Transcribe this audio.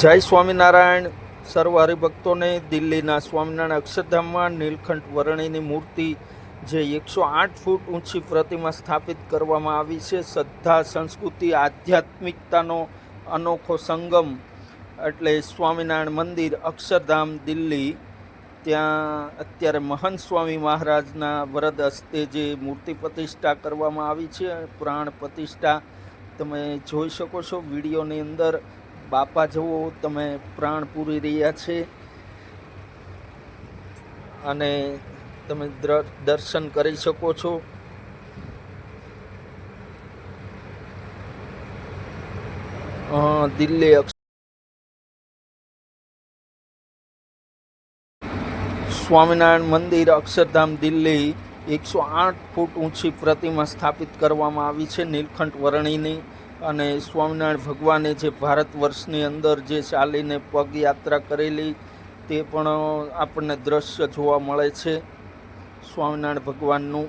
જય સ્વામિનારાયણ. સર્વ હરિભક્તોને દિલ્હીના સ્વામિનારાયણ અક્ષરધામમાં નીલકંઠ વર્ણિની મૂર્તિ જે 108 ફૂટ ઊંચી પ્રતિમા સ્થાપિત કરવામાં આવી છે. શ્રદ્ધા, સંસ્કૃતિ, આધ્યાત્મિકતાનો અનોખો સંગમ એટલે સ્વામિનારાયણ મંદિર અક્ષરધામ દિલ્હી. ત્યાં અત્યારે મહંત સ્વામી મહારાજના વરદ હસ્તે જે મૂર્તિ પ્રતિષ્ઠા કરવામાં આવી છે, પ્રાણ પ્રતિષ્ઠા તમે જોઈ શકો છો વિડીયોની અંદર. બાપા જેવો તમે પ્રાણ પૂરી રહ્યા છે અને તમે દર્શન કરી શકો છો. દિલ્હી સ્વામિનારાયણ મંદિર અક્ષરધામ દિલ્હી 108 ફૂટ ઊંચી પ્રતિમા સ્થાપિત કરવામાં આવી છે નીલકંઠ વર્ણિની. અને સ્વામિનારાયણ ભગવાને જે ભારત વર્ષની અંદર જે ચાલીને પગયાત્રા કરેલી તે પણ આપણને દ્રશ્ય જોવા મળે છે સ્વામિનારાયણ ભગવાનનું.